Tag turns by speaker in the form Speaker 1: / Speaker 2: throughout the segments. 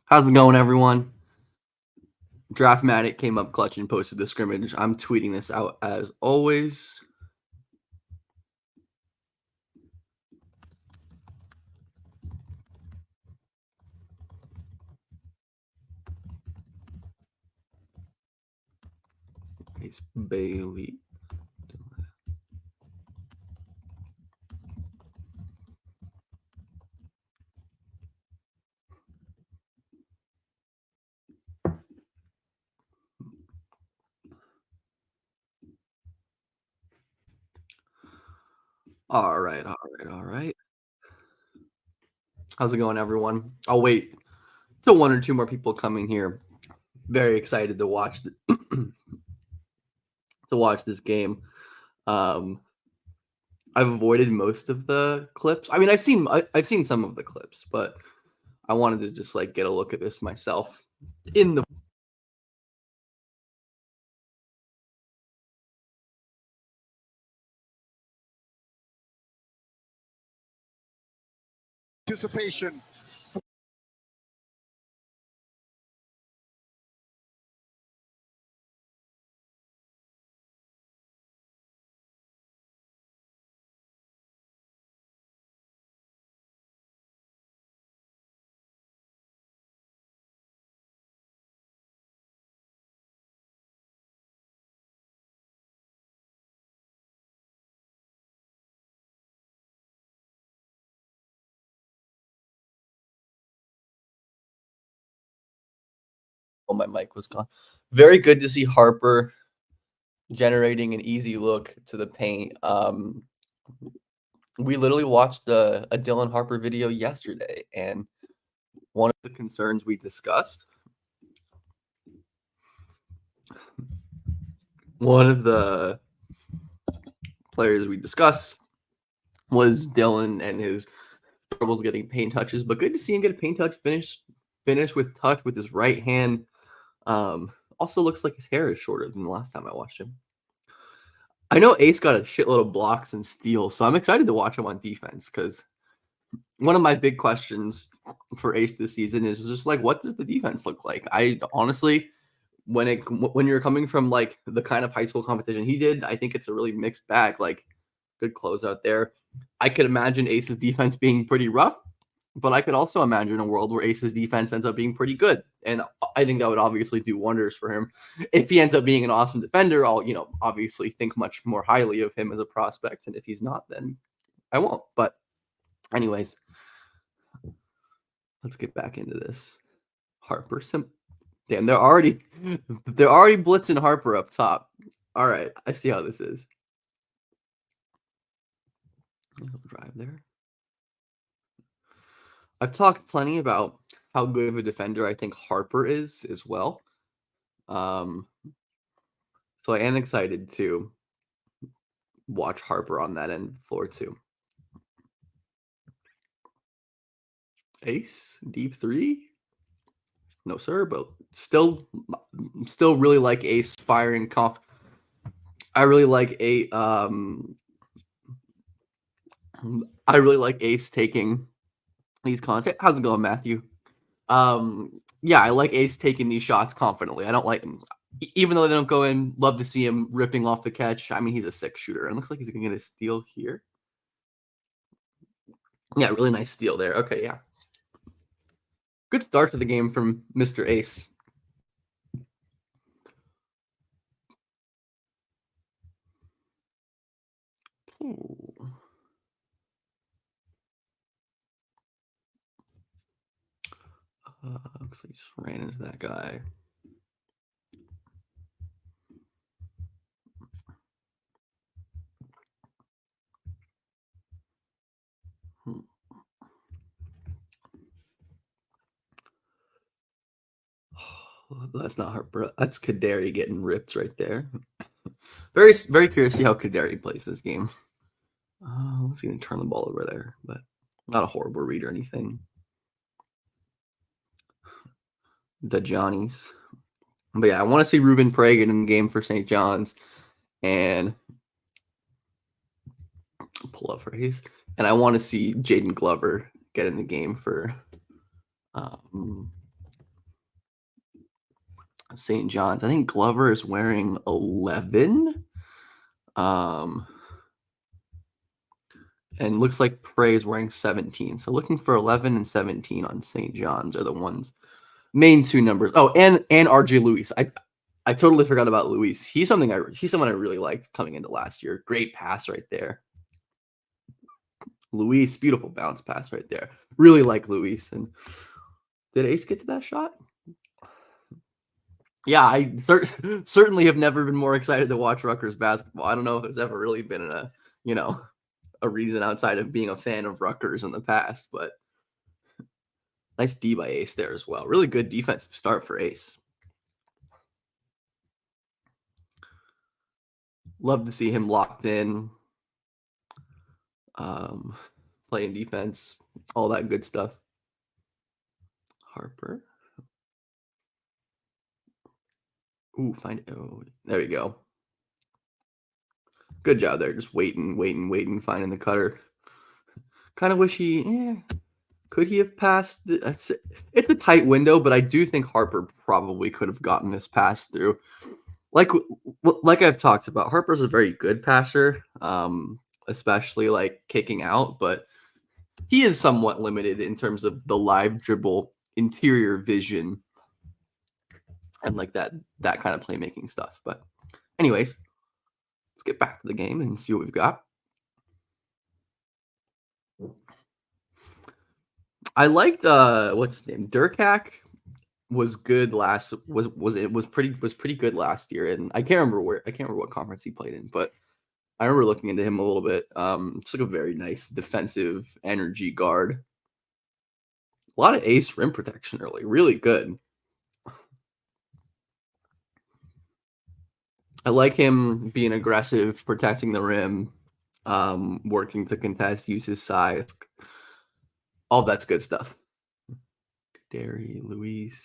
Speaker 1: How's it going, everyone? Draftmatic came up clutch and posted the scrimmage. I'm tweeting this out as always. It's Bailey. All right. How's it going, everyone? I'll wait till one or two more people come in here. Very excited to watch this game. I've avoided most of the clips. I mean, I've seen some of the clips, but I wanted to just get a look at this myself in the
Speaker 2: anticipation.
Speaker 1: Oh, my mic was gone. Very good to see Harper generating an easy look to the paint. We literally watched a Dylan Harper video yesterday, and one of the concerns we discussed, one of the players we discussed was Dylan and his troubles getting paint touches, but good to see him get a paint touch finish with touch with his right hand. Also looks like his hair is shorter than the last time I watched him. I know Ace got a shitload of blocks and steals, so I'm excited to watch him on defense because one of my big questions for Ace this season is just what does the defense look like? I honestly, when you're coming from the kind of high school competition he did, I think it's a really mixed bag. Good closeout there. I could imagine Ace's defense being pretty rough, but I could also imagine a world where Ace's defense ends up being pretty good. And I think that would obviously do wonders for him. If he ends up being an awesome defender, I'll, obviously think much more highly of him as a prospect. And if he's not, then I won't. But anyways, let's get back into this. Harper, damn, they're already blitzing Harper up top. All right, I see how this is. Drive there. I've talked plenty about how good of a defender I think Harper is as well. So I am excited to watch Harper on that end floor too. Ace, deep three? No, sir, but still really like Ace firing I really like I really like Ace taking these content. How's it going, Matthew? Yeah, I like Ace taking these shots confidently. I don't like him, even though they don't go in. Love to see him ripping off the catch. I mean, he's a sick shooter, and looks like he's gonna get a steal here. Yeah, really nice steal there. Okay, yeah, good start to the game from Mr. Ace. Looks like he just ran into that guy. That's not Harper. That's Kaderi getting ripped right there. Very, very curious to see how Kaderi plays this game. Let's see him turn the ball over there, but not a horrible read or anything. The Johnnies. But yeah, I want to see Ruben Prey get in the game for St. John's and pull up for Hayes. And I want to see Jaden Glover get in the game for St. John's. I think Glover is wearing 11. Um, and looks like Prey is wearing 17. So looking for 11 and 17 on St. John's are the ones main two numbers. Oh, and RJ Lewis. I totally forgot about Luis. He's someone I really liked coming into last year. Great pass right there. Luis, beautiful bounce pass right there. Really like Luis. And did Ace get to that shot? Yeah, I certainly have never been more excited to watch Rutgers basketball. I don't know if it's ever really been a reason outside of being a fan of Rutgers in the past, but nice D by Ace there as well. Really good defensive start for Ace. Love to see him locked in, playing defense, all that good stuff. Harper. Ooh, there we go. Good job there. Just waiting, finding the cutter. Kind of wish could he have passed? It's a tight window, but I do think Harper probably could have gotten this pass through. Like I've talked about, Harper's a very good passer, especially like kicking out, but he is somewhat limited in terms of the live dribble, interior vision, and like that kind of playmaking stuff. But anyways, let's get back to the game and see what we've got. I liked what's his name? Durkak was good was pretty good last year, and I can't remember what conference he played in, but I remember looking into him a little bit. Just like a very nice defensive energy guard. A lot of ace rim protection early, really good. I like him being aggressive, protecting the rim, working to contest, use his size. All that's good stuff. Kaderi, Luis.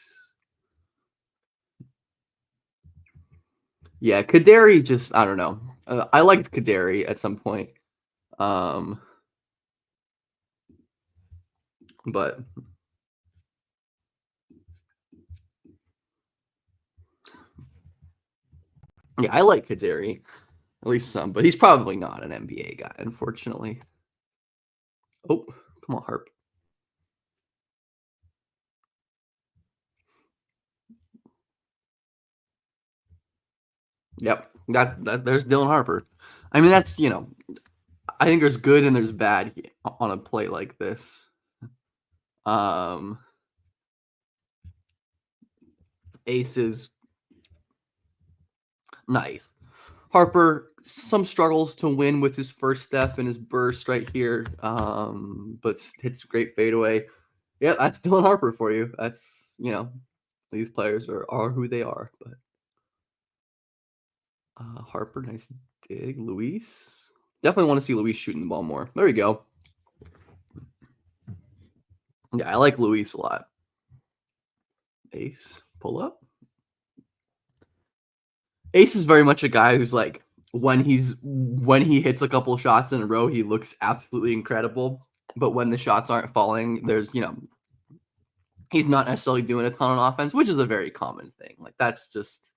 Speaker 1: Yeah, Kaderi just, I don't know. I liked Kaderi at some point. But yeah, I like Kaderi. At least some, but he's probably not an NBA guy, unfortunately. Oh, come on, Harp. Yep, that there's Dylan Harper. I mean, that's I think there's good and there's bad on a play like this. Ace is nice. Harper, some struggles to win with his first step and his burst right here, but hits a great fadeaway. Yeah, that's Dylan Harper for you. That's these players are who they are. But Harper, nice dig. Luis, definitely want to see Luis shooting the ball more. There we go. Yeah, I like Luis a lot. Ace, pull up. Ace is very much a guy who's like when he hits a couple shots in a row, he looks absolutely incredible. But when the shots aren't falling, there's he's not necessarily doing a ton on offense, which is a very common thing. Like that's just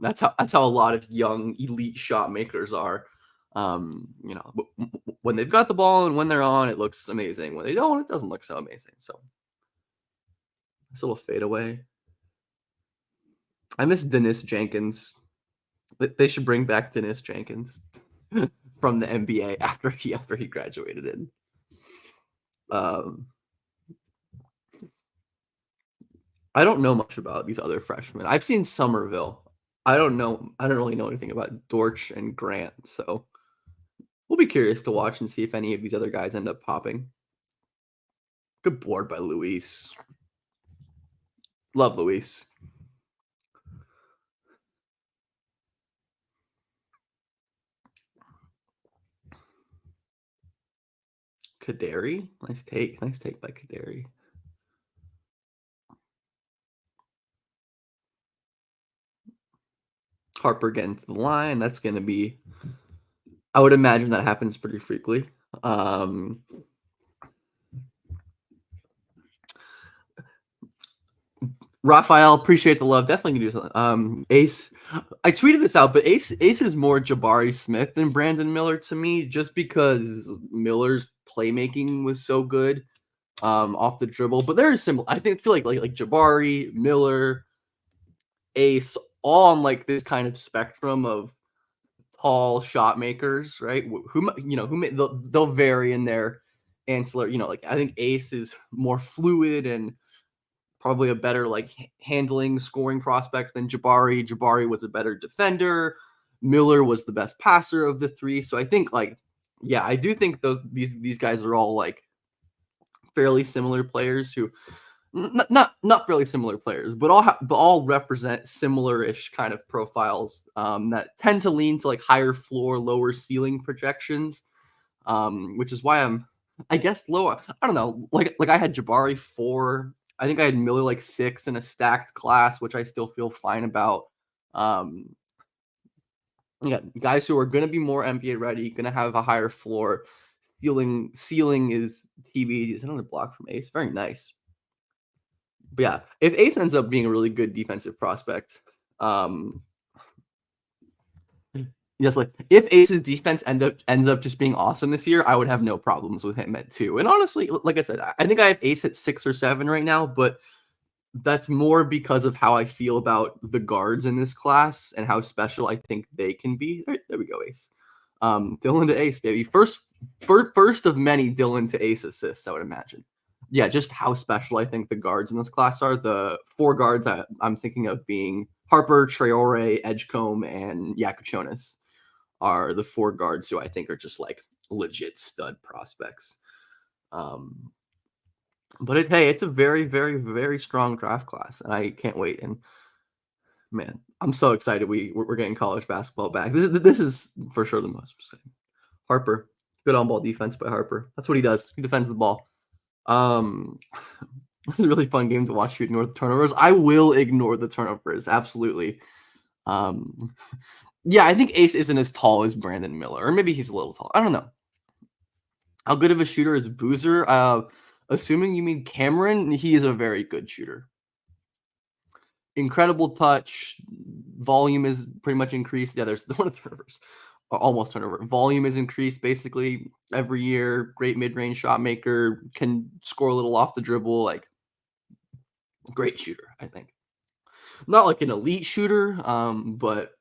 Speaker 1: that's how a lot of young elite shot makers are. When they've got the ball and when they're on, it looks amazing. When they don't, it doesn't look so amazing. So this little fadeaway. I miss Dennis Jenkins. They should bring back Dennis Jenkins from the NBA after he graduated in. I don't know much about these other freshmen. I've seen Somerville. I don't really know anything about Dortch and Grant, so we'll be curious to watch and see if any of these other guys end up popping. Good board by Luis. Love Luis. Kaderi. Nice take by Kaderi. Harper getting to the line. That's going to be, I would imagine that happens pretty frequently. Raphael, appreciate the love. Definitely can do something. Ace, I tweeted this out, but Ace is more Jabari Smith than Brandon Miller to me, just because Miller's playmaking was so good off the dribble. But there is similar. I think feel like Jabari, Miller, Ace, all on like this kind of spectrum of tall shot makers, right? They'll vary in their ancillary. Like I think Ace is more fluid and probably a better like handling scoring prospect than Jabari. Jabari was a better defender. Miller was the best passer of the three. So I think like, yeah, I do think these guys are all like fairly similar players who not fairly similar players, but all represent similar-ish kind of profiles that tend to lean to like higher floor, lower ceiling projections, which is why I guess, lower. I don't know. Like I had Jabari 4. I think I had Miller like 6 in a stacked class, which I still feel fine about. Um, yeah, guys who are going to be more NBA ready, going to have a higher floor. Ceiling is TBD. Is another block from Ace. Very nice. But yeah, if Ace ends up being a really good defensive prospect, um, just like if Ace's defense ends up just being awesome this year, I would have no problems with him at 2. And honestly, like I said, I think I have Ace at 6 or 7 right now, but that's more because of how I feel about the guards in this class and how special I think they can be. There we go, Ace. Dylan to Ace, baby. First of many Dylan to Ace assists, I would imagine. Yeah, just how special I think the guards in this class are. The 4 guards I'm thinking of being Harper, Traore, Edgecombe, and Yakuchonis are the 4 guards who I think are just like legit stud prospects. But hey, it's a very, very, very strong draft class, and I can't wait. And man, I'm so excited we're getting college basketball back. This is for sure the most exciting. Harper, good on ball defense by Harper. That's what he does. He defends the ball. This is a really fun game to watch. You ignore the turnovers. I will ignore the turnovers. Absolutely. Yeah, I think Ace isn't as tall as Brandon Miller, or maybe he's a little tall. I don't know. How good of a shooter is Boozer? Assuming you mean Cameron, he is a very good shooter. Incredible touch. Volume is pretty much increased. Yeah, there's one of the turnovers. Almost turnover. Volume is increased basically every year. Great mid-range shot maker. Can score a little off the dribble. Like, great shooter, I think. Not like an elite shooter, but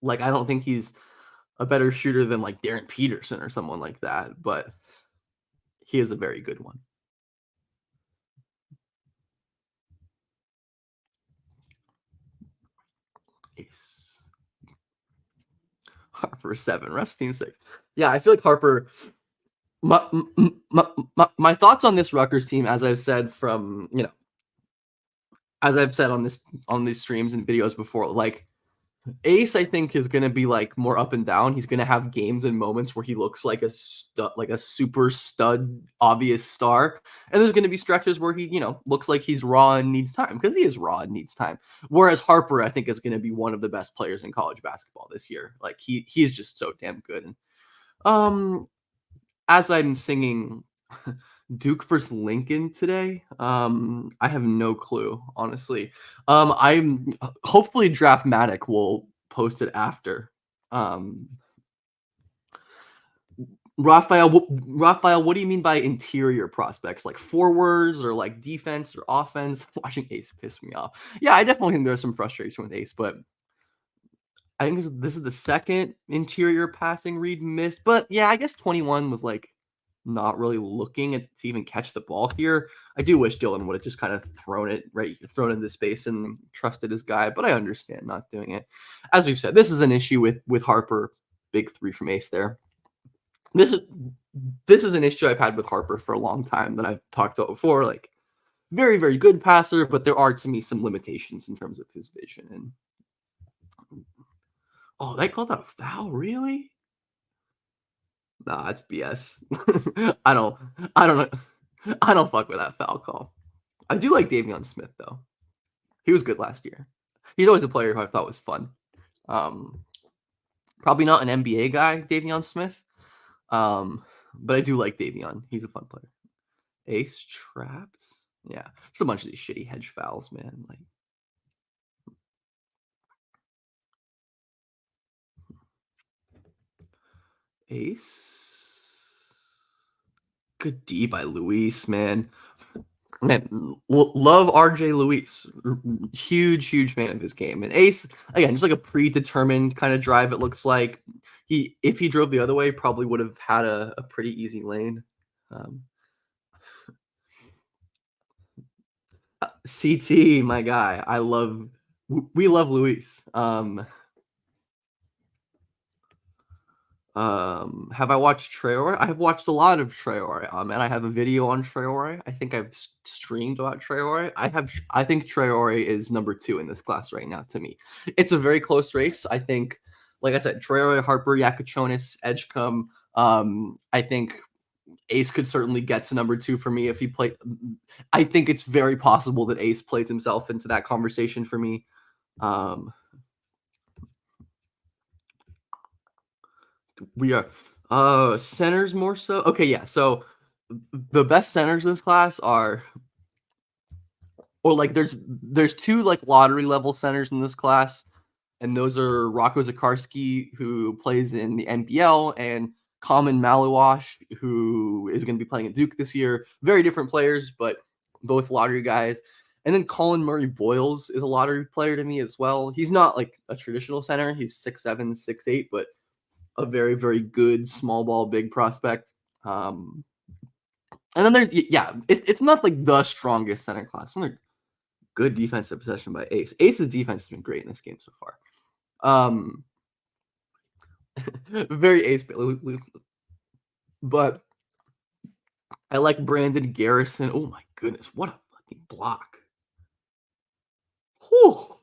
Speaker 1: like I don't think he's a better shooter than like Darren Peterson or someone like that. But he is a very good one. Ace. Harper 7, rush team 6. Yeah, I feel like Harper. My thoughts on this Rutgers team, as I've said as I've said on these streams and videos before, like Ace, I think is going to be like more up and down. He's going to have games and moments where he looks like a super stud, obvious star, and there's going to be stretches where he looks like he's raw and needs time, because he is raw and needs time. Whereas Harper, I think, is going to be one of the best players in college basketball this year. Like he's just so damn good. And as I'm singing Duke versus Lincoln today, I have no clue, honestly. I'm hopefully Draftmatic will post it after. Raphael, what do you mean by interior prospects? Like forwards or like defense or offense? Watching Ace piss me off. Yeah, I definitely think there's some frustration with Ace, but I think this is the second interior passing read missed. But yeah, I guess 21 was like not really looking to even catch the ball here. I do wish Dylan would have just kind of thrown into space and trusted his guy, but I understand not doing it. As we've said, this is an issue with Harper. Big 3 from Ace there. This is an issue I've had with Harper for a long time that I've talked about before. Like, very, very good passer, but there are to me some limitations in terms of his vision. And oh, they called that a foul, really? Nah, it's BS. I don't know. I don't fuck with that foul call. I do like Davion Smith though. He was good last year. He's always a player who I thought was fun. Probably not an NBA guy, Davion Smith. But I do like Davion. He's a fun player. Ace traps. Yeah, just a bunch of these shitty hedge fouls, man. Like ace. Good D by Luis, man. Man, love RJ Luis. Huge, huge fan of his game. And Ace, again, just like a predetermined kind of drive, it looks like. If he drove the other way, probably would have had a pretty easy lane. Um, CT, my guy. We love Luis. Have I watched Traore? I have watched a lot of Traore, and I have a video on Traore. I think I've streamed about Traore. I think Traore is number 2 in this class right now to me. It's a very close race. I think, like I said, Traore, Harper, Yakuchonis, Edgecombe. I think Ace could certainly get to number 2 for me if he played. I think it's very possible that Ace plays himself into that conversation for me. Um, we are centers more so. Okay, yeah. So the best centers in this class are, or like there's 2 like lottery level centers in this class, and those are Rocco Zakarski, who plays in the NPL, and Common Maluash, who is going to be playing at Duke this year. Very different players, but both lottery guys. And then Colin Murray Boyles is a lottery player to me as well. He's not like a traditional center. He's 6'7", 6'8", but a very, very good small ball big prospect. And then there's, yeah, it's not like the strongest center class. Another good defensive possession by Ace. Ace's defense has been great in this game so far. Very Ace, but I like Brandon Garrison. Oh my goodness, what a fucking block! Whew.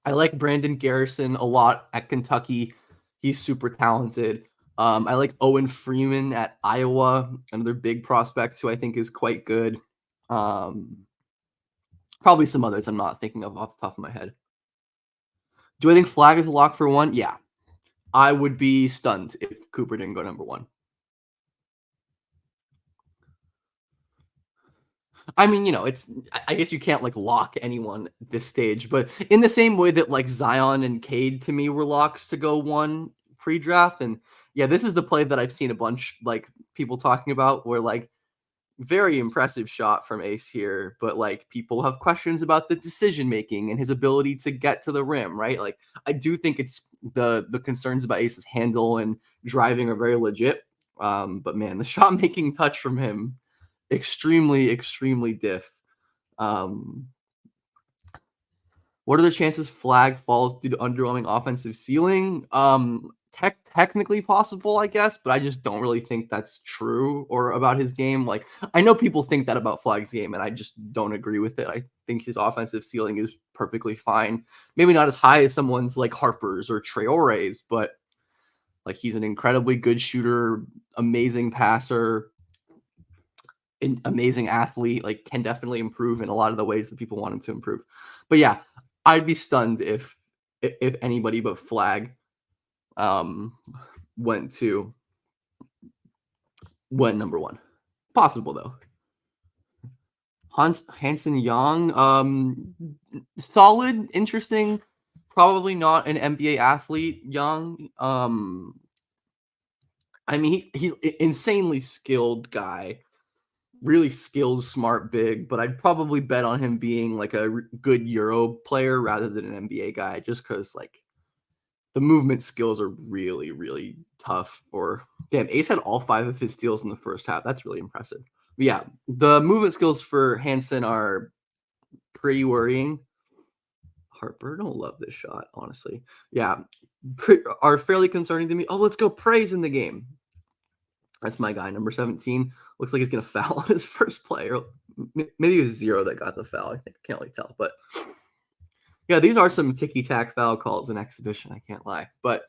Speaker 1: I like Brandon Garrison a lot at Kentucky. He's super talented. I like Owen Freeman at Iowa, another big prospect who I think is quite good. Probably some others I'm not thinking of off the top of my head. Do I think Flag is a lock for 1? Yeah. I would be stunned if Cooper didn't go number 1. I mean, it's, I guess you can't like lock anyone at this stage, but in the same way that like Zion and Cade to me were locks to go 1 pre-draft. And yeah, this is the play that I've seen a bunch like people talking about, where like very impressive shot from Ace here, but like people have questions about the decision making and his ability to get to the rim, right? Like I do think it's the concerns about Ace's handle and driving are very legit. But man, the shot making touch from him, extremely, extremely diff. Um, what are the chances Flag falls due to underwhelming offensive ceiling? Technically possible, I guess, but I just don't really think that's true or about his game. Like, I know people think that about Flag's game, and I just don't agree with it. I think his offensive ceiling is perfectly fine. Maybe not as high as someone's like Harper's or Traore's, but like he's an incredibly good shooter, amazing passer, an amazing athlete, like can definitely improve in a lot of the ways that people want him to improve. But yeah, I'd be stunned if anybody but Flag um went number 1. Possible though. Hanson Young, solid, interesting, probably not an NBA athlete. Young, I mean he's insanely skilled guy. Really skilled, smart, big, but I'd probably bet on him being like a good Euro player rather than an NBA guy, just because like the movement skills are really, really tough. Or damn, Ace had all 5 of his steals in the first half. That's really impressive. But yeah, the movement skills for Hansen are pretty worrying. Harper, don't love this shot, honestly. Yeah, are fairly concerning to me. Oh, let's go praise in the game. That's my guy, number 17. Looks like he's going to foul on his first play. Or maybe it was 0 that got the foul. I think I can't really tell. But yeah, these are some ticky-tack foul calls in exhibition. I can't lie. But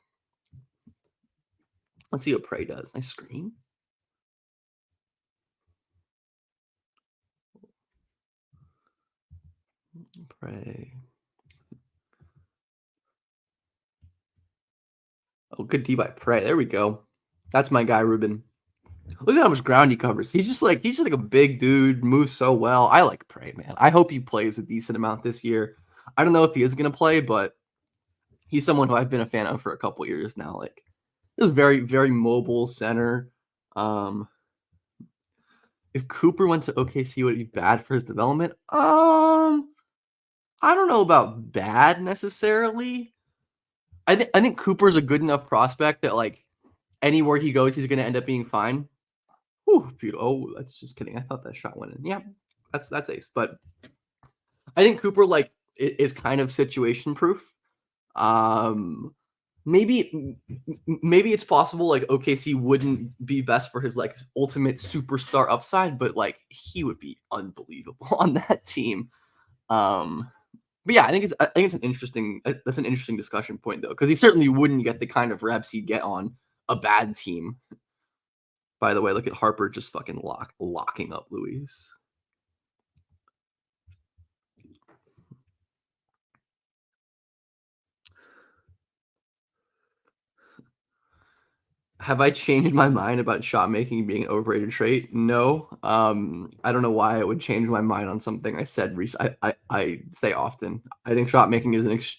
Speaker 1: let's see what Prey does. Nice screen. Prey. Oh, good D by Prey. There we go. That's my guy, Ruben. Look at how much ground he covers. He's just like a big dude, moves so well. I like Prey, man. I hope he plays a decent amount this year. I don't know if he is gonna play, but he's someone who I've been a fan of for a couple years now. Like, he was very, very mobile center. Um, if Cooper went to OKC, would it be bad for his development? I don't know about bad necessarily. I think Cooper's a good enough prospect that like anywhere he goes, he's gonna end up being fine. Whew, beautiful. Oh, that's just kidding. I thought that shot went in. Yeah, that's ace. But I think Cooper like is kind of situation proof. Um, maybe it's possible like OKC wouldn't be best for his like ultimate superstar upside, but like he would be unbelievable on that team. Um, but yeah, I think it's an interesting that's an interesting discussion point though, because he certainly wouldn't get the kind of reps he'd get on a bad team. By the way, look at Harper just fucking locking up Luis. Have I changed my mind about shot making being an overrated trait? No. I don't know why I would change my mind on something I said recently. I say often. I think shot making is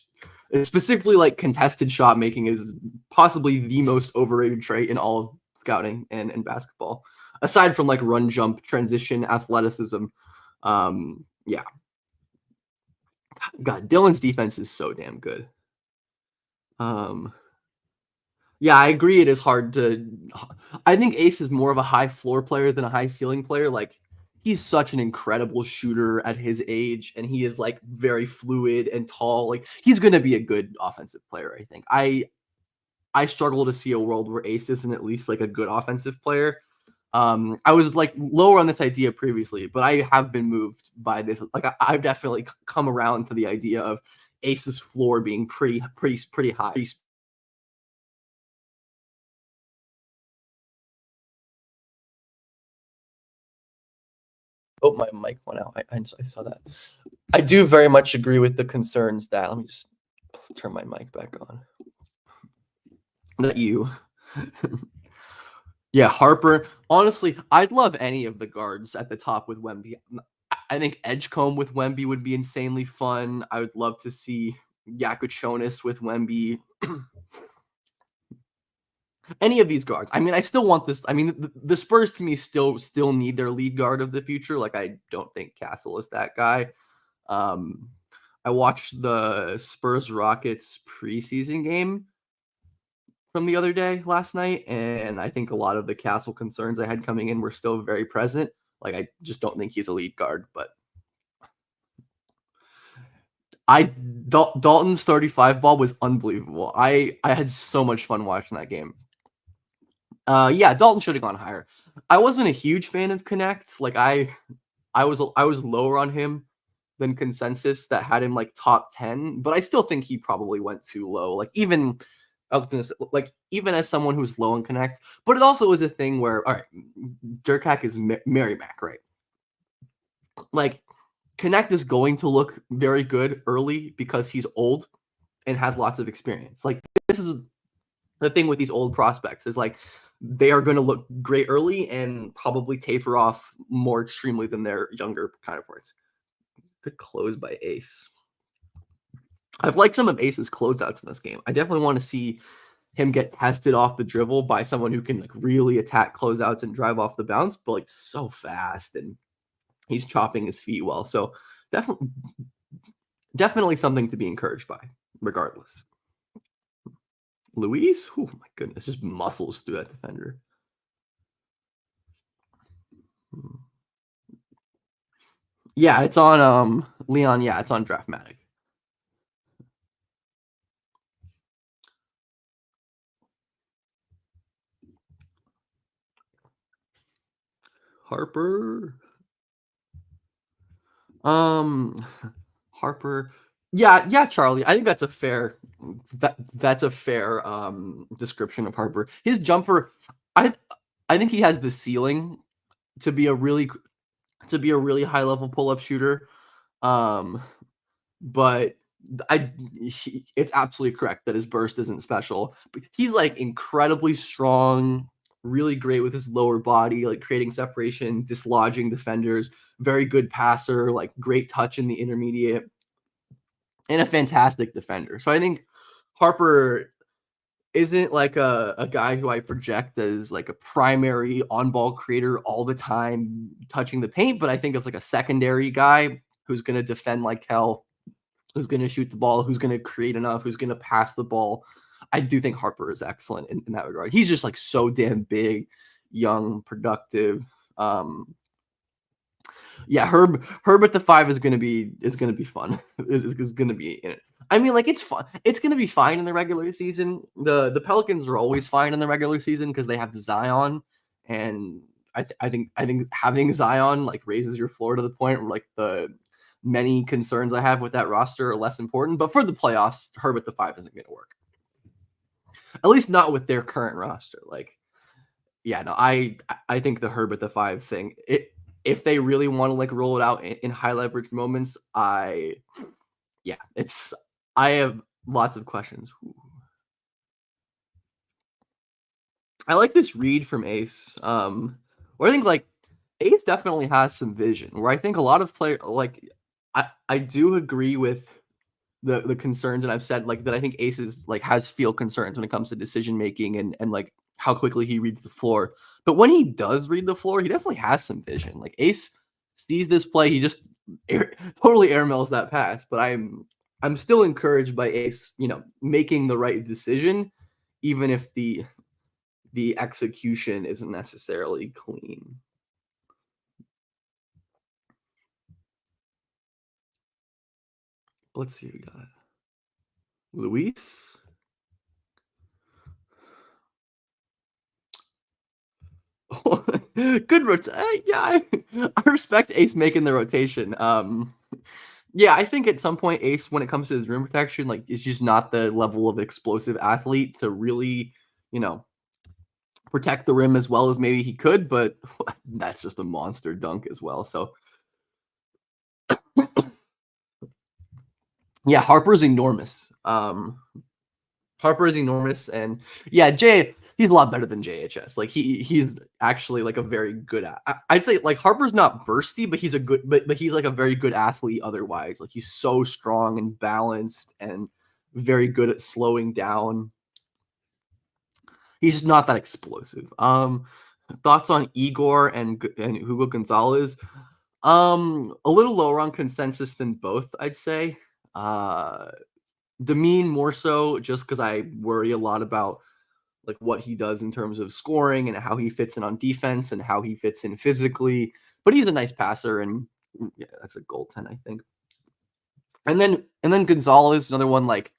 Speaker 1: specifically like contested shot making is possibly the most overrated trait in all of scouting and basketball, aside from like run, jump, transition, athleticism. Yeah. God, Dylan's defense is so damn good. Um, Yeah, I agree. It is hard to. I think Ace is more of a high floor player than a high ceiling player. Like, he's such an incredible shooter at his age, and he is like very fluid and tall. Like, he's going to be a good offensive player. I think. I struggle to see a world where Ace isn't at least like a good offensive player. I was like lower on this idea previously, but I have been moved by this. Like, I've definitely come around to the idea of Ace's floor being pretty high. Oh, my mic went out. I saw that. I do very much agree with the concerns that. Let me just turn my mic back on. That you. Yeah, Harper. Honestly, I'd love any of the guards at the top with Wemby. I think Edgecombe with Wemby would be insanely fun. I would love to see Yakuchonis with Wemby. Any of these guards. I mean, I still want this. I mean, the Spurs to me still need their lead guard of the future. Like, I don't think Castle is that guy. Um, I watched the Spurs Rockets preseason game from the other day last night, and I think a lot of the Castle concerns I had coming in were still very present. Like, I just don't think he's a lead guard, but Dalton's 35 ball was unbelievable. I had so much fun watching that game. Yeah, Dalton should have gone higher. I wasn't a huge fan of Connect. Like, I was lower on him than consensus that had him like top 10, but I still think he probably went too low. Like, even I was gonna say, like, even as someone who's low in Connect, but it also is a thing where, all right, Dirk Hack is Merrimack, right? Like, Connect is going to look very good early because he's old and has lots of experience. Like, this is the thing with these old prospects is like they are going to look great early and probably taper off more extremely than their younger counterparts. Good close by Ace. I've liked some of Ace's closeouts in this game. I definitely want to see him get tested off the dribble by someone who can like really attack closeouts and drive off the bounce, but like so fast and he's chopping his feet well. So definitely something to be encouraged by, regardless. Luis, oh my goodness, just muscles through that defender. Yeah, it's on Leon. Yeah, it's on Draftmatic. Harper. Um, Harper. Yeah, Charlie. I think that's a fair description of Harper. His jumper, I I think he has the ceiling to be a really high level pull up shooter. Um, but it's absolutely correct that his burst isn't special. But he's like incredibly strong, really great with his lower body, like creating separation, dislodging defenders, very good passer, like great touch in the intermediate, and a fantastic defender. So I think Harper isn't like a guy who I project as like a primary on ball creator all the time touching the paint, but I think it's like a secondary guy who's going to defend like hell, who's going to shoot the ball, who's going to create enough, who's going to pass the ball. I do think Harper is excellent in that regard. He's just like so damn big, young, productive. Um, yeah, Herb at the 5 is gonna be fun. is gonna be in it. I mean, like it's fun. It's gonna be fine in the regular season. The Pelicans are always fine in the regular season because they have Zion, and I think having Zion like raises your floor to the point where like the many concerns I have with that roster are less important. But for the playoffs, Herb at the 5 isn't gonna work. At least not with their current roster. Like, yeah, no, I think the Herb at the 5 thing. If they really want to like roll it out in high leverage moments, I have lots of questions. Ooh. I like this read from Ace. Where I think like Ace definitely has some vision. Where I think a lot of players like I do agree with the concerns, and I've said like that I think Ace is like has field concerns when it comes to decision making and like how quickly he reads the floor. But when he does read the floor, he definitely has some vision. Like Ace sees this play, he just totally airmails that pass. But I'm still encouraged by Ace, making the right decision, even if the execution isn't necessarily clean. Let's see who we got. Luis. Good yeah, I respect Ace making the rotation. Yeah, I think at some point Ace, when it comes to his rim protection, like is just not the level of explosive athlete to really, you know, protect the rim as well as maybe he could. But that's just a monster dunk as well. So yeah, Harper's enormous. Harper is enormous, and yeah, he's a lot better than JHS. Like he's actually like a very good. I'd say like Harper's not bursty, but he's a good, but he's like a very good athlete. Otherwise, like he's so strong and balanced and very good at slowing down. He's just not that explosive. Thoughts on Igor and Hugo Gonzalez? A little lower on consensus than both, I'd say. Demean more so just because I worry a lot about like what he does in terms of scoring and how he fits in on defense and how he fits in physically. But he's a nice passer, and yeah, that's a goal 10, I think. And then Gonzalez, another one like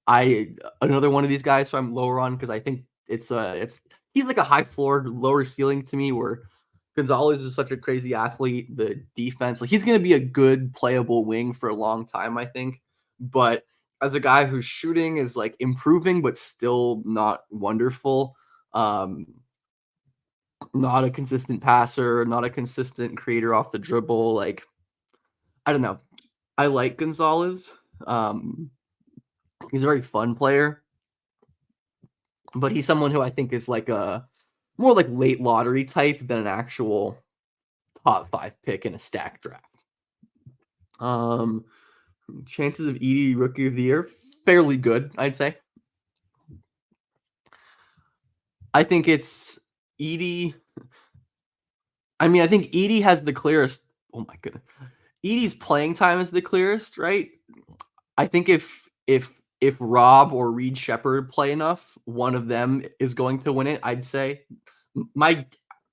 Speaker 1: another one of these guys, so I'm lower on because I think it's he's like a high floor, lower ceiling to me where Gonzalez is such a crazy athlete. The defense, like he's gonna be a good playable wing for a long time, I think. But as a guy whose shooting is like improving but still not wonderful, not a consistent passer, not a consistent creator off the dribble, like I don't know. I like Gonzalez. Um, he's a very fun player, but he's someone who I think is like a more like late lottery type than an actual top 5 pick in a stack draft. Um, chances of Edie Rookie of the Year fairly good, I'd say. I think it's Edie. I mean, I think Edie has the clearest. Oh my goodness, Edie's playing time is the clearest, right? I think if Rob or Reed Shepherd play enough, one of them is going to win it. I'd say my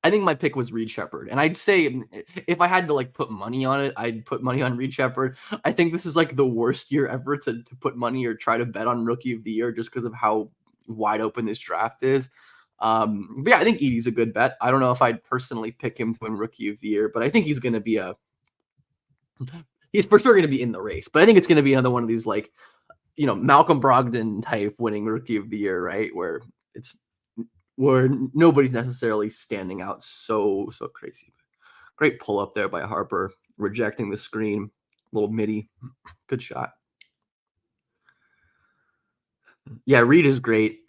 Speaker 1: I think my pick was Reed Shepherd, and I'd say if I had to like put money on it, I'd put money on Reed Shepherd. I think this is like the worst year ever to put money or try to bet on Rookie of the Year just because of how wide open this draft is. But yeah, I think Edie's a good bet. I don't know if I'd personally pick him to win Rookie of the Year, but I think he's going to be he's for sure going to be in the race. But I think it's going to be another one of these like Malcolm Brogdon type winning Rookie of the Year, right? Where nobody's necessarily standing out so crazy. Great pull up there by Harper, rejecting the screen, little midi, good shot. Yeah, Reed is great.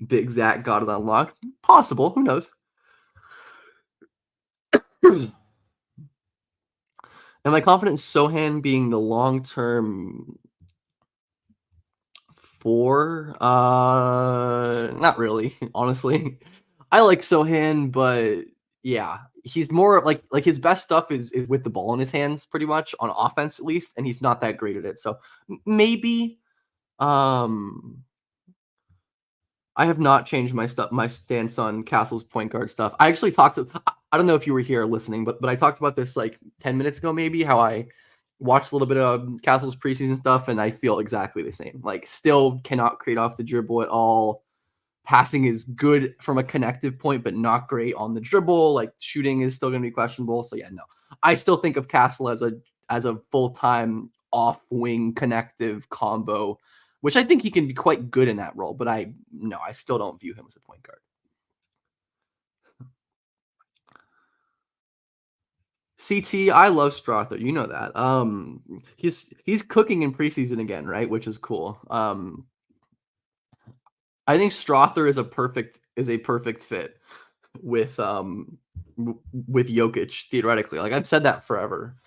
Speaker 1: Big Zach got it unlocked. Possible. Who knows? Am I confident in Sohan being the long-term four? Not really, honestly. I like Sohan, but yeah, he's more like his best stuff is with the ball in his hands, pretty much on offense at least, and he's not that great at it. So maybe um I have not changed my stance on Castle's point guard stuff. I actually talked to I don't know if you were here listening, but I talked about this like 10 minutes ago maybe, how I watched a little bit of Castle's preseason stuff and I feel exactly the same. Like still cannot create off the dribble at all. Passing is good from a connective point, but not great on the dribble. Like shooting is still going to be questionable. So yeah, no. I still think of Castle as a full-time off wing connective combo, which I think he can be quite good in that role. But I still don't view him as a point guard. CT, I love Strother. You know that. He's cooking in preseason again, right? Which is cool. I think Strother is a perfect fit with with Jokic theoretically. Like I've said that forever.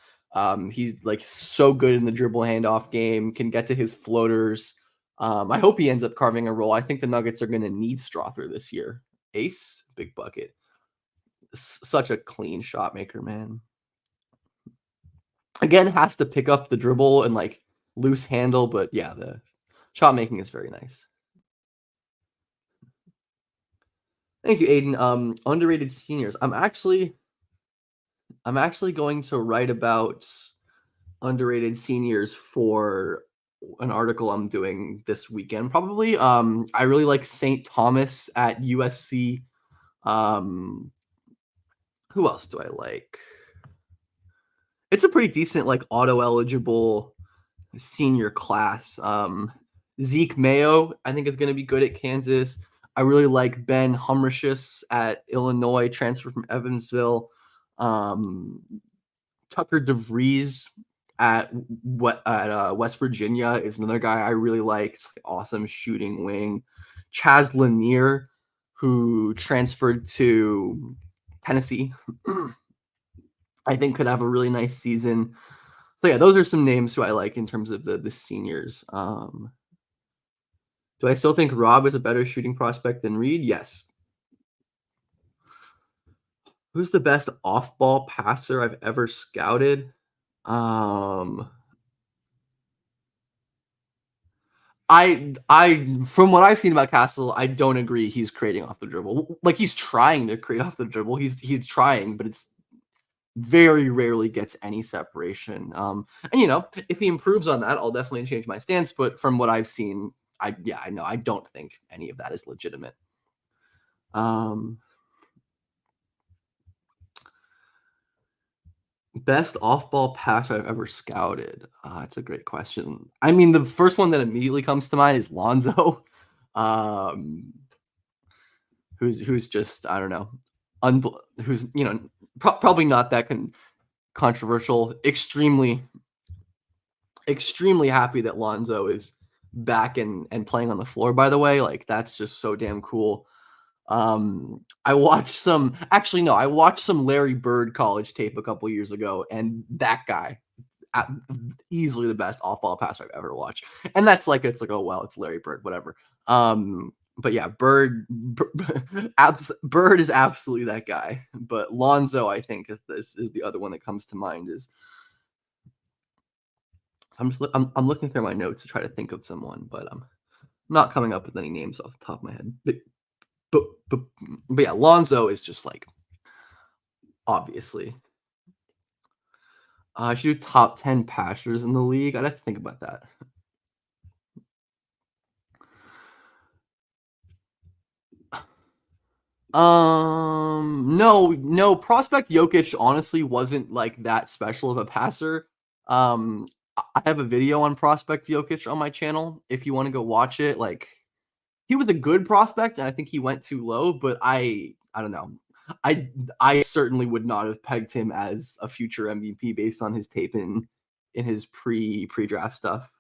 Speaker 1: He's like so good in the dribble handoff game, can get to his floaters. I hope he ends up carving a role. I think the Nuggets are going to need Strother this year. Ace, big bucket. Such a clean shot maker, man. Again, has to pick up the dribble and like loose handle, but yeah, the shot making is very nice. Thank you, Aiden. Underrated seniors. I'm actually going to write about underrated seniors for an article I'm doing this weekend, probably. I really like St. Thomas at USC. Um, who else do I like? It's a pretty decent, like auto eligible senior class. Zeke Mayo, I think, is going to be good at Kansas. I really like Ben Humricious at Illinois, transfer from Evansville. Um, Tucker DeVries at West Virginia is another guy I really liked. Awesome shooting wing. Chaz Lanier, who transferred to Tennessee, I think could have a really nice season. So yeah, those are some names who I like in terms of the seniors. Do I still think Rob is a better shooting prospect than Reed? Yes. Who's the best off-ball passer I've ever scouted? Um, I from what I've seen about Castle, I don't agree he's creating off the dribble. Like he's trying to create off the dribble. He's trying, but it's very rarely gets any separation. And if he improves on that, I'll definitely change my stance. But from what I've seen, I know I don't think any of that is legitimate. Um, Best off-ball pass I've ever scouted. That's a great question. I mean, the first one that immediately comes to mind is Lonzo, um, who's just I don't know, who's probably not that controversial. Extremely happy that Lonzo is back and playing on the floor. By the way, like that's just so damn cool. I watched some actually no, I watched some Larry Bird college tape a couple years ago, and that guy uh, easily the best off-ball passer I've ever watched. And that's like it's like, oh well, it's Larry Bird, whatever. But yeah, Bird is absolutely that guy. But Lonzo, I think, is the other one that comes to mind. Is I'm looking through my notes to try to think of someone, but I'm not coming up with any names off the top of my head. But but, but yeah, Lonzo is just like obviously. I should do top 10 passers in the league. I'd have to think about that. No, Prospect Jokic honestly wasn't like that special of a passer. I have a video on Prospect Jokic on my channel if you want to go watch it. Like he was a good prospect and I think he went too low, but I don't know. I certainly would not have pegged him as a future MVP based on his tape in his pre-draft stuff.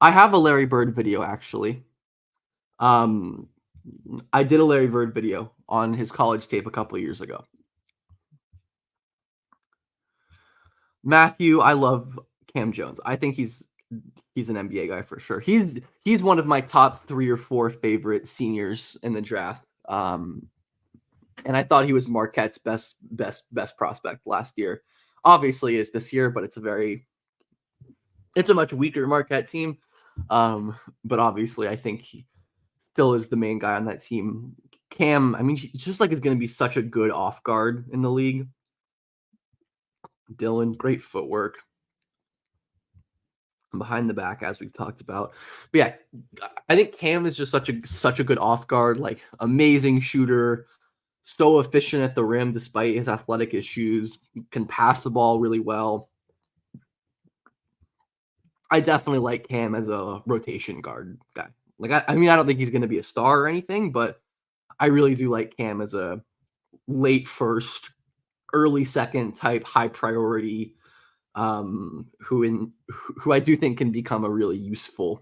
Speaker 1: I have a Larry Bird video actually. Um, I did a Larry Bird video on his college tape a couple of years ago. Matthew, I love Cam Jones. I think he's an NBA guy for sure. He's one of my top 3 or 4 favorite seniors in the draft. And I thought he was Marquette's best prospect last year. Obviously, is this year, but it's a much weaker Marquette team. But obviously, I think he still is the main guy on that team. Cam, I mean, he just like is going to be such a good off guard in the league. Dylan, great footwork behind the back, as we've talked about. But yeah, I think Cam is just such a good off guard, like amazing shooter, so efficient at the rim despite his athletic issues, can pass the ball really well. I definitely like Cam as a rotation guard guy. Like I mean, I don't think he's going to be a star or anything, but I really do like Cam as a late first, early second type high priority who I do think can become a really useful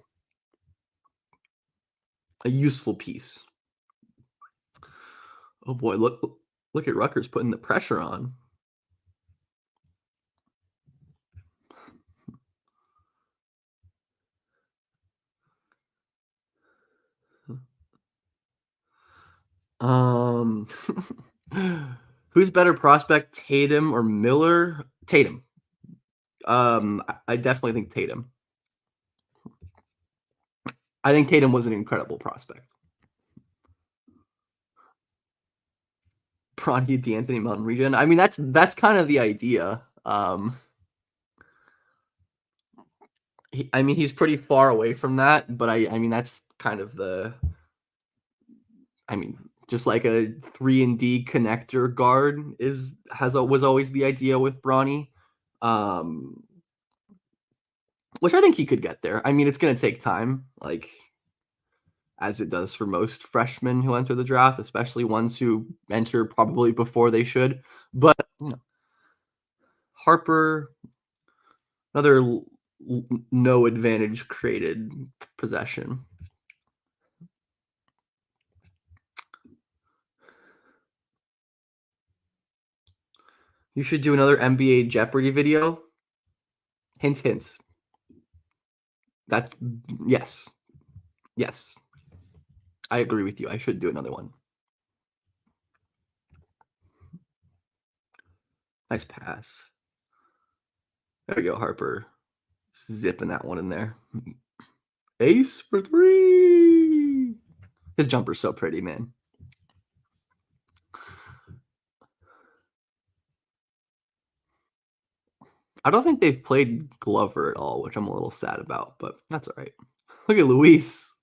Speaker 1: piece. Oh boy, look at Rutgers putting the pressure on. Um who's better prospect, Tatum or Miller? Tatum. I definitely think Tatum. I think Tatum was an incredible prospect. Bronny D'Anthony Mountain region. I mean, that's kind of the idea. I mean, he's pretty far away from that, but I mean, that's kind of I mean, just like a 3-and-D connector guard was always the idea with Bronny, which I think he could get there. I mean, it's going to take time, like as it does for most freshmen who enter the draft, especially ones who enter probably before they should. But Harper, another no advantage created possession. You should do another NBA Jeopardy video. Hint, hint. That's yes. Yes. I agree with you. I should do another one. Nice pass. There we go, Harper. Zipping that one in there. Ace for 3. His jumper's so pretty, man. I don't think they've played Glover at all, which I'm a little sad about, but that's all right. Look at Luis.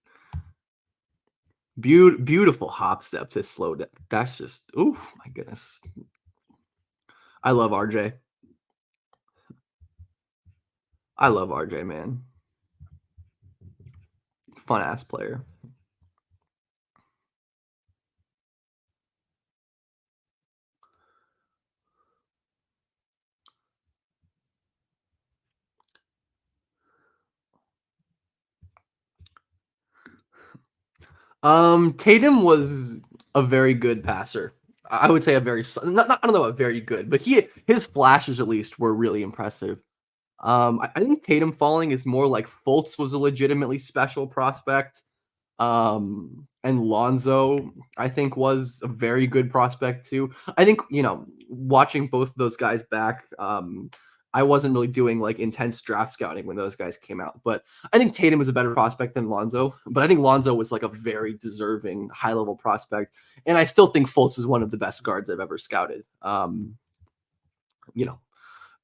Speaker 1: Beautiful hop step to slow down. That's just, ooh, my goodness. I love RJ. I love RJ, man. Fun ass player. Tatum was a very good passer. I would say a very not I don't know, a very good, but his flashes at least were really impressive. I think Tatum falling is more like Fultz was a legitimately special prospect. And Lonzo, I think, was a very good prospect too. I think, watching both of those guys back, I wasn't really doing like intense draft scouting when those guys came out, but I think Tatum was a better prospect than Lonzo. But I think Lonzo was like a very deserving high level prospect, and I still think Fultz is one of the best guards I've ever scouted.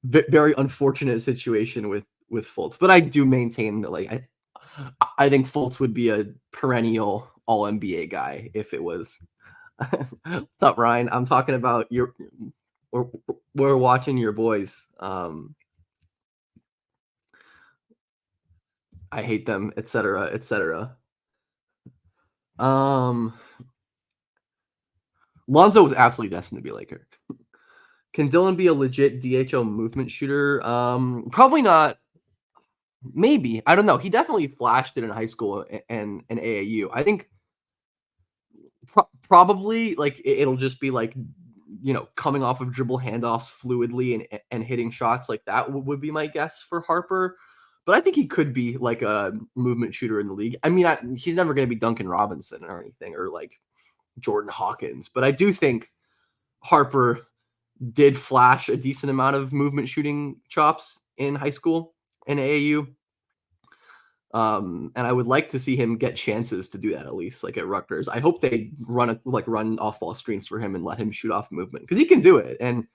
Speaker 1: Very unfortunate situation with Fultz, but I do maintain that I think Fultz would be a perennial All NBA guy if it was. What's up, Ryan? I'm talking about we're watching your boys. I hate them, etc., etc. Lonzo was absolutely destined to be a Laker. Can Dylan be a legit DHO movement shooter? Probably not. Maybe. I don't know. He definitely flashed it in high school and AAU. I think probably like it'll just be like coming off of dribble handoffs fluidly and hitting shots like that would be my guess for Harper. But I think he could be like a movement shooter in the league. I mean, he's never going to be Duncan Robinson or anything or like Jordan Hawkins, but I do think Harper did flash a decent amount of movement shooting chops in high school in AAU. And I would like to see him get chances to do that at least, like at Rutgers. I hope they run off ball screens for him and let him shoot off movement because he can do it, and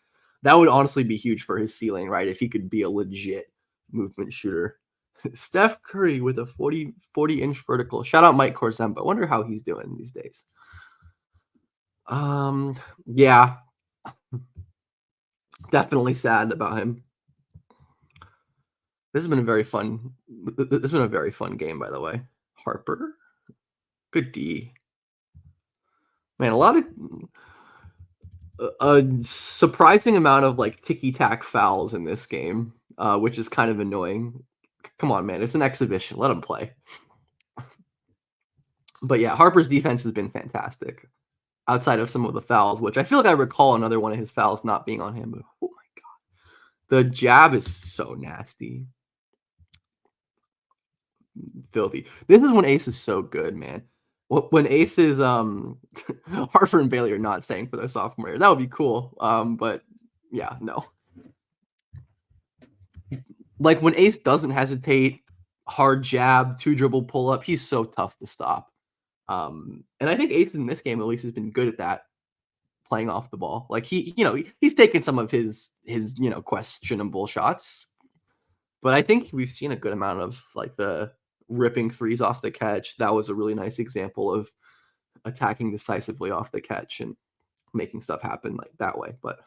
Speaker 1: that would honestly be huge for his ceiling, right? If he could be a legit movement shooter. Steph Curry with a 40-inch vertical. Shout out Mike Korzemba. Wonder how he's doing these days. Yeah, definitely sad about him. This has been a very fun. This has been a very fun game, by the way. Harper, good D. Man, a lot of a surprising amount of like ticky tack fouls in this game, which is kind of annoying. Come on, man, it's an exhibition. Let him play. But yeah, Harper's defense has been fantastic. Outside of some of the fouls, which I feel like I recall another one of his fouls not being on him. But oh my god, the jab is so nasty. Filthy. This is when Ace is so good, man. When Ace is Harper and Bailey are not staying for their sophomore year. That would be cool. But yeah, no. Like when Ace doesn't hesitate, hard jab, two dribble pull up, he's so tough to stop. And I think Ace in this game at least has been good at that, playing off the ball. Like he's taken some of his questionable shots, but I think we've seen a good amount of like the ripping threes off the catch. That was a really nice example of attacking decisively off the catch and making stuff happen like that way. But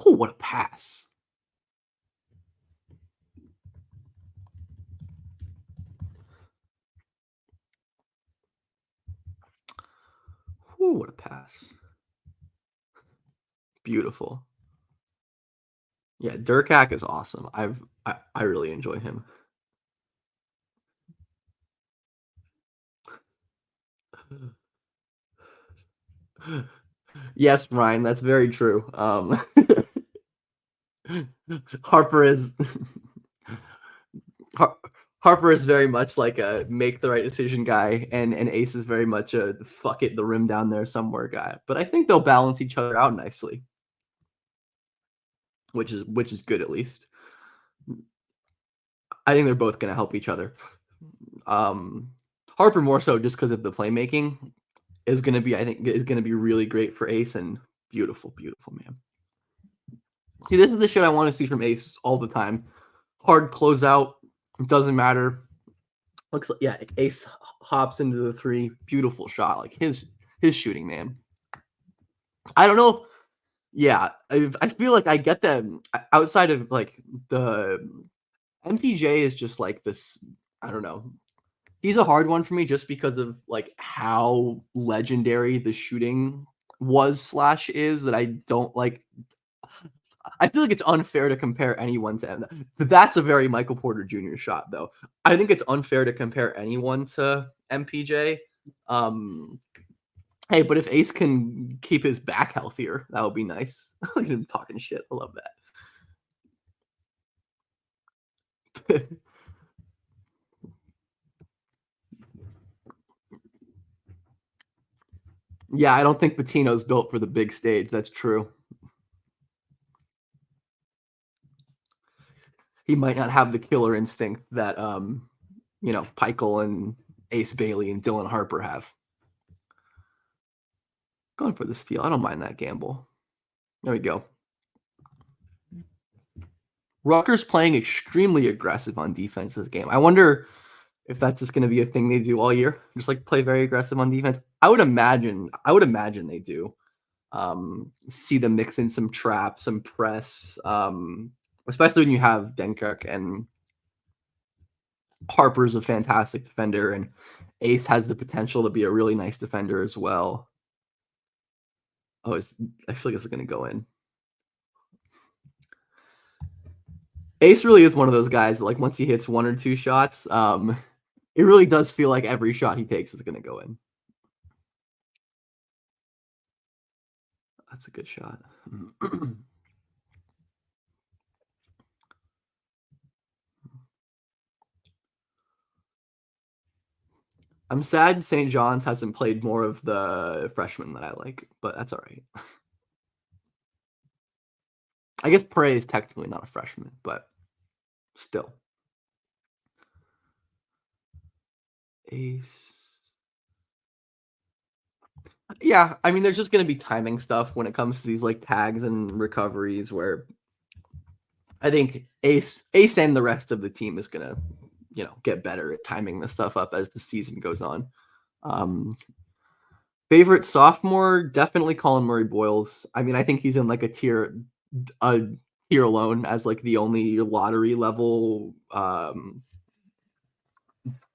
Speaker 1: oh, what a pass. Oh, what a pass. Beautiful. Yeah, Durkak is awesome. I really enjoy him. Yes, Ryan, that's very true. Harper is Harper is very much like a make the right decision guy, and Ace is very much a fuck it, the rim down there somewhere guy. But I think they'll balance each other out nicely, which is good at least. I think they're both going to help each other. Harper more so just because of the playmaking is going to be, I think, is going to be really great for Ace, and beautiful, beautiful, man. See, this is the shit I want to see from Ace all the time. Hard closeout, doesn't matter. Looks like, yeah, Ace hops into the three, beautiful shot. Like his shooting, man. I don't know. Yeah, I feel like I get them outside of like the MPJ is just like this. I don't know. He's a hard one for me just because of like how legendary the shooting was/is that I don't like. I feel like it's unfair to compare anyone to him. That's a very Michael Porter Jr. shot, though. I think it's unfair to compare anyone to MPJ. Hey, but if Ace can keep his back healthier, that would be nice. Look at him talking shit. I love that. Yeah, I don't think Patino's built for the big stage. That's true. He might not have the killer instinct that Peichel and Ace Bailey and Dylan Harper have. Going for the steal. I don't mind that gamble. There we go. Rutgers playing extremely aggressive on defense this game. I wonder if that's just going to be a thing they do all year. Just like play very aggressive on defense. I would imagine they do. See them mix in some trap, some press, especially when you have Denkirk and Harper's a fantastic defender, and Ace has the potential to be a really nice defender as well. Oh, I feel like this is going to go in. Ace really is one of those guys that, like, once he hits 1 or 2 shots, it really does feel like every shot he takes is gonna go in. That's a good shot. I'm sad St. John's hasn't played more of the freshmen that I like, but that's alright. I guess Prey is technically not a freshman, but still. Ace. Yeah, I mean, there's just gonna be timing stuff when it comes to these, like, tags and recoveries where I think Ace and the rest of the team is gonna, get better at timing this stuff up as the season goes on. Um, Favorite sophomore, definitely Colin Murray Boyles. I mean, I think he's in like a tier alone as like the only lottery level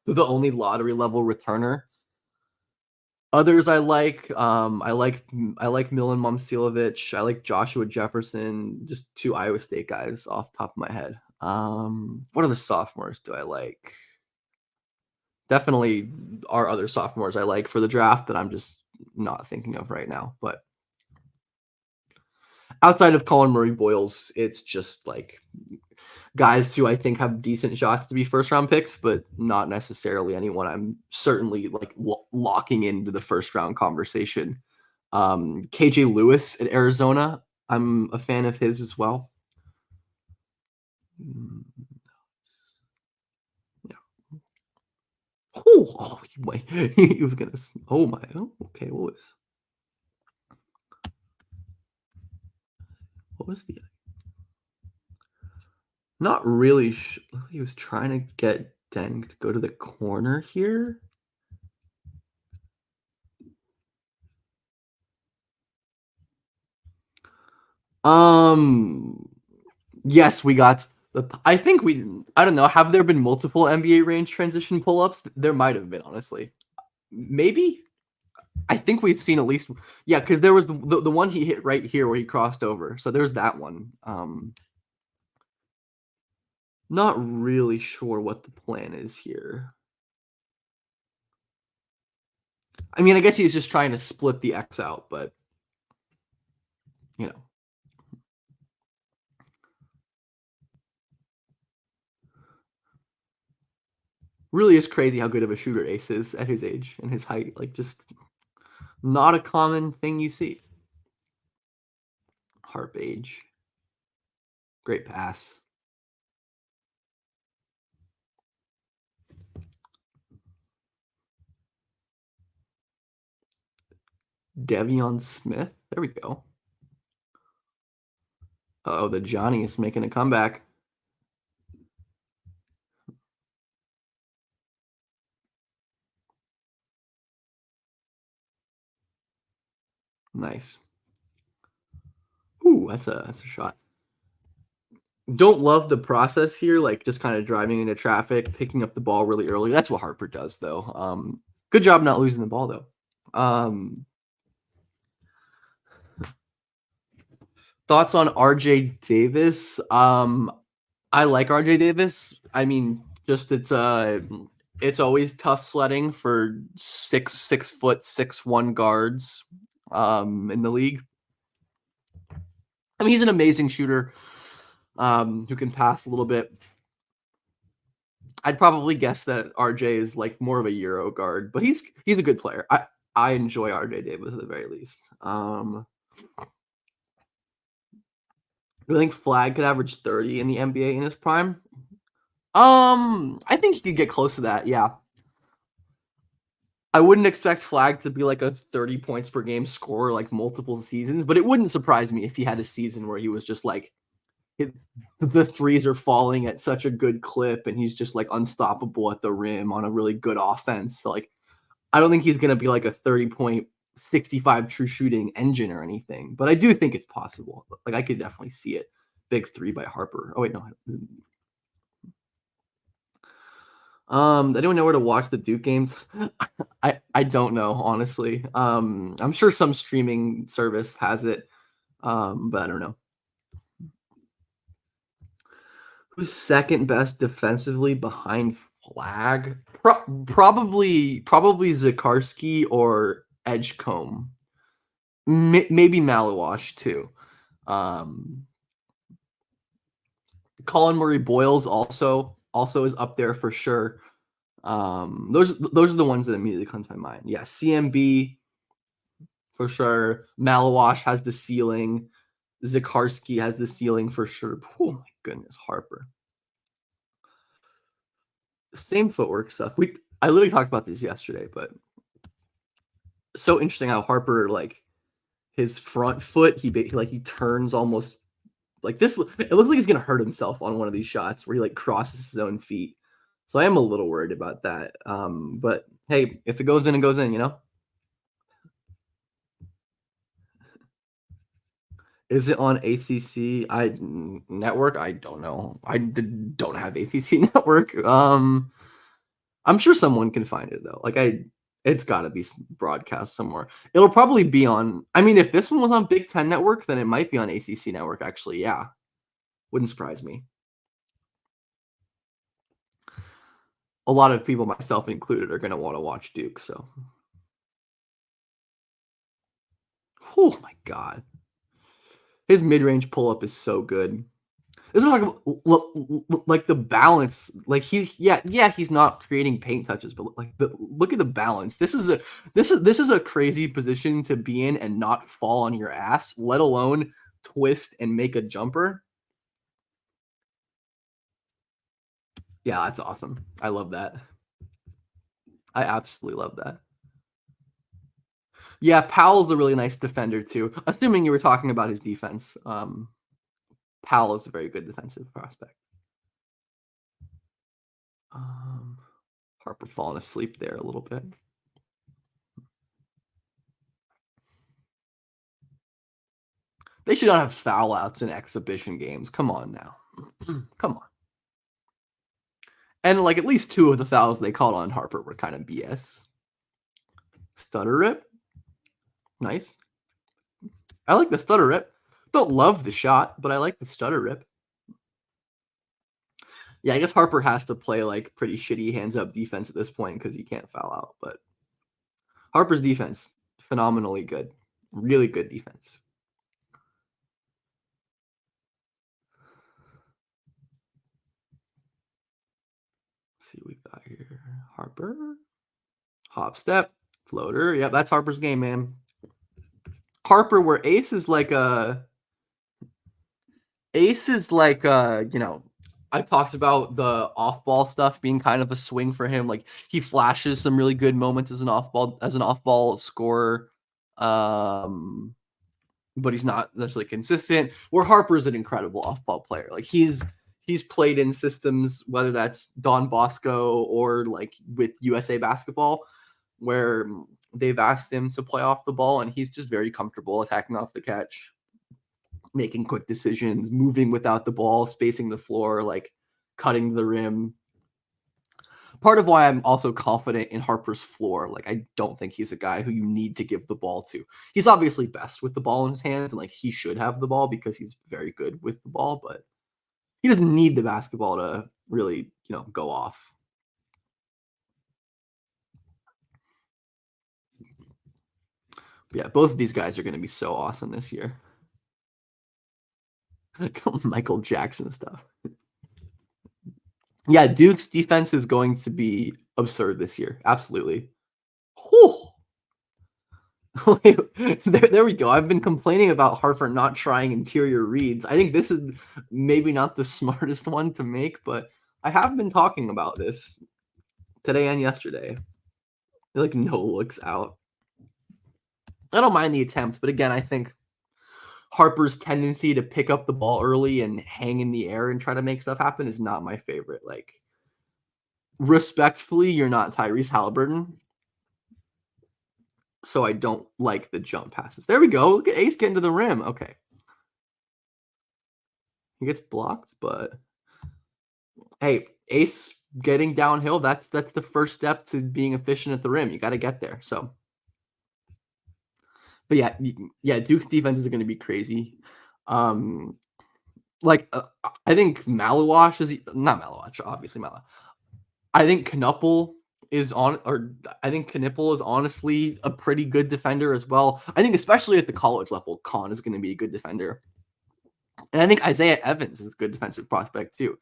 Speaker 1: returner. Others I like Milan Momcilovic. I like Joshua Jefferson. Just two Iowa State guys off the top of my head. What other sophomores do I like? Definitely are other sophomores I like for the draft that I'm just not thinking of right now. But outside of Colin Murray Boyles, it's just like guys who I think have decent shots to be first round picks, but not necessarily anyone I'm certainly like locking into the first round conversation. KJ Lewis at Arizona, I'm a fan of his as well. Mm, yeah. Oh, he was gonna. Oh my. Oh, okay. What was the? Not really. He was trying to get Deng to go to the corner here. Um, yes, we got I think I don't know. Have there been multiple NBA range transition pull ups? There might have been, honestly. Maybe. I think we've seen at least, yeah, because there was the one he hit right here where he crossed over. So there's that one. Not really sure what the plan is here. I mean, I guess he's just trying to split the X out, but you know. Really is crazy how good of a shooter Ace is at his age and his height. Like, just not a common thing you see. Harp age. Great pass. Devion Smith. There we go. Oh, the Johnny is making a comeback. Nice. Ooh, that's a shot. Don't love the process here, like just kind of driving into traffic, picking up the ball really early. That's what Harper does, though. Good job not losing the ball, though. Thoughts on RJ Davis? I like RJ Davis. I mean, just it's always tough sledding for 6 foot 6'1" guards in the league. I mean, he's an amazing shooter who can pass a little bit. I'd probably guess that RJ is like more of a Euro guard, but he's a good player. I enjoy RJ Davis at the very least. I think Flag could average 30 in the NBA in his prime. I think he could get close to that. Yeah, I wouldn't expect Flag to be like a 30 points per game scorer like multiple seasons, but it wouldn't surprise me if he had a season where he was just like the threes are falling at such a good clip and he's just like unstoppable at the rim on a really good offense. So, like, I don't think he's going to be like a 30-point, 65 true shooting engine or anything, but I do think it's possible. Like, I could definitely see it. Big three by Harper. Oh, wait, no. Anyone know where to watch the Duke games? I don't know, honestly. I'm sure some streaming service has it, but I don't know. Who's second best defensively behind Flag? Probably Zakarsky or Edgecombe. Maybe Malawash too. Um, Colin Murray Boyles also is up there for sure. Those are the ones that immediately come to my mind. Yeah, CMB for sure. Malawash has the ceiling. Zakarsky has the ceiling for sure. Oh my goodness, Harper. Same footwork stuff. I literally talked about this yesterday, but so interesting how Harper like his front foot he turns almost like this. It looks like he's gonna hurt himself on one of these shots where he like crosses his own feet. So I am a little worried about that. But hey, if it goes in, it goes in. Is it on ACC network? I don't know. Don't have ACC network. I'm sure someone can find it though. It's got to be broadcast somewhere. It'll probably be on. I mean, if this one was on Big Ten Network, then it might be on ACC Network. Actually, yeah, wouldn't surprise me. A lot of people, myself included, are going to want to watch Duke. So, oh my god, his mid-range pull-up is so good. This is like the balance. Like he's not creating paint touches, but look at the balance. This is a crazy position to be in and not fall on your ass, let alone twist and make a jumper. Yeah, that's awesome. I love that. I absolutely love that. Yeah, Powell's a really nice defender too. Assuming you were talking about his defense, Powell is a very good defensive prospect. Um, Harper falling asleep there a little bit. They should not have foul outs in exhibition games. Come on now. Come on. And like at least two of the fouls they called on Harper were kind of BS. Stutter rip. Nice. I like the stutter rip. Don't love the shot, but I like the stutter rip. Yeah, I guess Harper has to play like pretty shitty hands up defense at this point because he can't foul out. But Harper's defense, phenomenally good. Really good defense. Let's see what we got here. Harper. Hop step. Floater. Yep, that's Harper's game, man. Harper, where Ace is like I talked about the off-ball stuff being kind of a swing for him. Like he flashes some really good moments as an off-ball scorer. But he's not necessarily consistent. Where Harper's an incredible off-ball player. Like he's played in systems, whether that's Don Bosco or like with USA basketball, where they've asked him to play off the ball, and he's just very comfortable attacking off the catch, making quick decisions, moving without the ball, spacing the floor, like cutting the rim. Part of why I'm also confident in Harper's floor. Like, I don't think he's a guy who you need to give the ball to. He's obviously best with the ball in his hands, and like he should have the ball because he's very good with the ball, but he doesn't need the basketball to really, go off. Yeah, both of these guys are going to be so awesome this year. Michael Jackson stuff. Yeah, Duke's defense is going to be absurd this year. Absolutely. There we go. I've been complaining about Harper not trying interior reads. I think this is maybe not the smartest one to make, but I have been talking about this today and yesterday. Like no looks out. I don't mind the attempts, but again, I think Harper's tendency to pick up the ball early and hang in the air and try to make stuff happen is not my favorite. Like, respectfully, you're not Tyrese Halliburton, so I don't like the jump passes. There we go. Look at Ace getting to the rim. Okay. He gets blocked, but hey, Ace getting downhill, that's the first step to being efficient at the rim. You got to get there. So, but yeah, Duke's defense is going to be crazy. Like, I think Malawash is not Malawash, obviously Mala. I think Knuppel is on, or I think Knippel is honestly a pretty good defender as well. I think especially at the college level, Khan is going to be a good defender, and I think Isaiah Evans is a good defensive prospect too.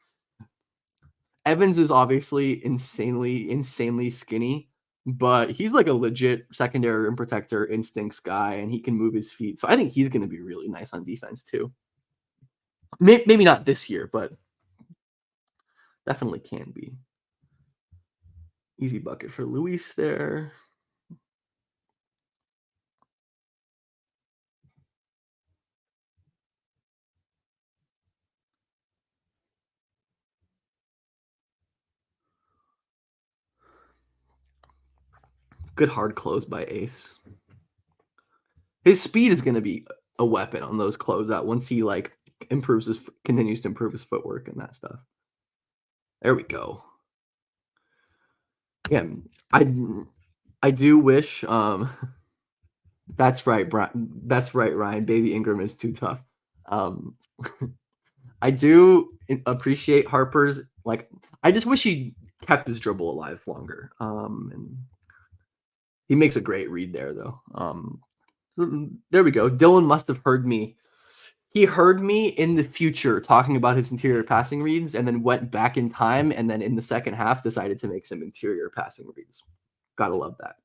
Speaker 1: Evans is obviously insanely skinny, but he's like a legit secondary rim protector instincts guy, and he can move his feet. So I think he's going to be really nice on defense too. Maybe not this year, but definitely can be. Easy bucket for Luis there. Good hard close by Ace. His speed is going to be a weapon on those closeout once he like continues to improve his footwork and that stuff. There we go. Yeah, I I do wish that's right, Brian. That's right, Ryan. Baby Ingram is too tough. Um I do appreciate Harper's like I just wish he kept his dribble alive longer. And he makes a great read there though. There we go. Dylan must have heard me. He heard me in the future talking about his interior passing reads and then went back in time and then in the second half decided to make some interior passing reads. Gotta love that.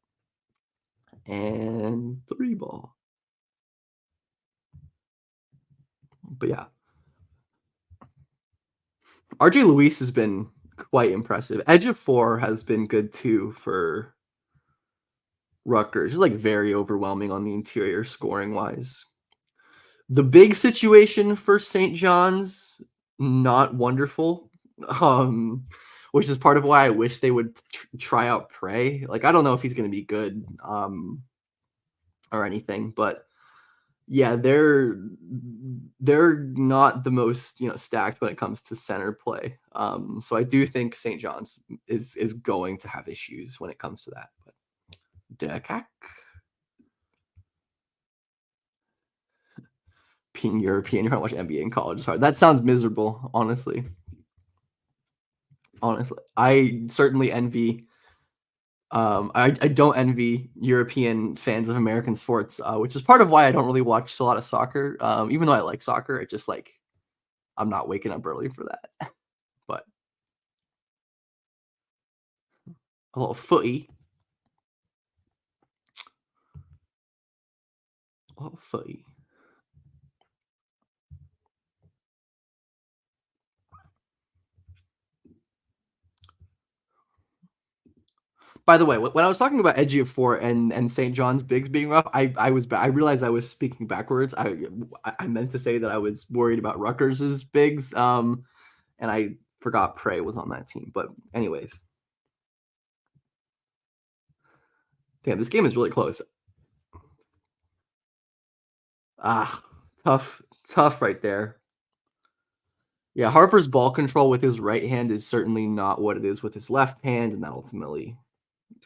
Speaker 1: And three ball. But yeah, RJ Luis has been quite impressive. Edge of four has been good too for Rutgers. It's like very overwhelming on the interior scoring wise. The big situation for St. John's, not wonderful. Um, which is part of why I wish they would try out Prey. Like I don't know if he's going to be good or anything, but yeah, they're not the most stacked when it comes to center play. So I do think St. John's is going to have issues when it comes to that. But Dekak, being European, you're trying to watch NBA in college is hard. That sounds miserable, honestly. Honestly, I certainly envy. I don't envy European fans of American sports, which is part of why I don't really watch a lot of soccer. Even though I like soccer, it just like I'm not waking up early for that. But a little footy, a little footy. By the way, when I was talking about Edgy of Four and St. John's Bigs being rough, I realized I was speaking backwards. I meant to say that I was worried about Rutgers's Bigs, and I forgot Prey was on that team. But anyways, damn, this game is really close. Ah, tough right there. Yeah, Harper's ball control with his right hand is certainly not what it is with his left hand, and that ultimately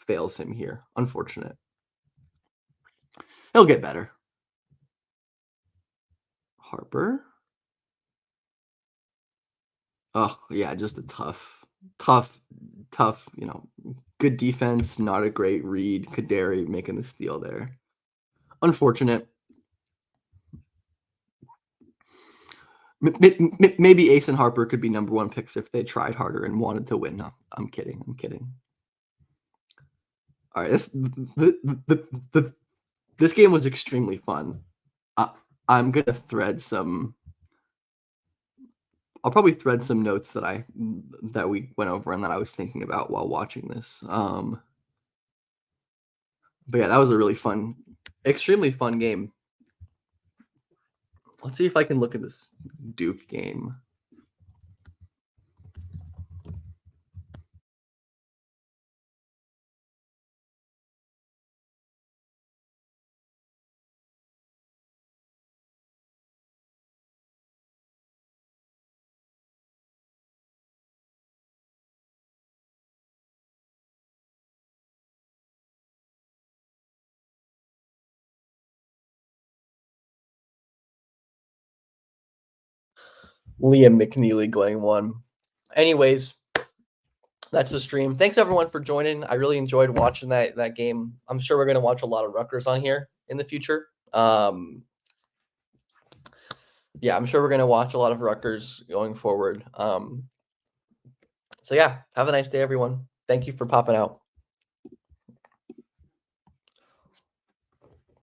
Speaker 1: fails him here. Unfortunate. He'll get better. Harper. Oh, yeah, just a tough, tough, good defense, not a great read. Kaderi making the steal there. Unfortunate. Maybe Ace and Harper could be number one picks if they tried harder and wanted to win. No, I'm kidding. I'm kidding. All right, this game was extremely fun. I'm gonna thread some. I'll probably thread some notes that we went over and that I was thinking about while watching this. But yeah, that was a really fun, extremely fun game. Let's see if I can look at this Duke game. Liam McNeely going 1. Anyways, that's the stream. Thanks everyone for joining. I really enjoyed watching that game. I'm sure we're going to watch a lot of Rutgers on here in the future. Yeah, I'm sure we're going to watch a lot of Rutgers going forward. So yeah, have a nice day, everyone. Thank you for popping out.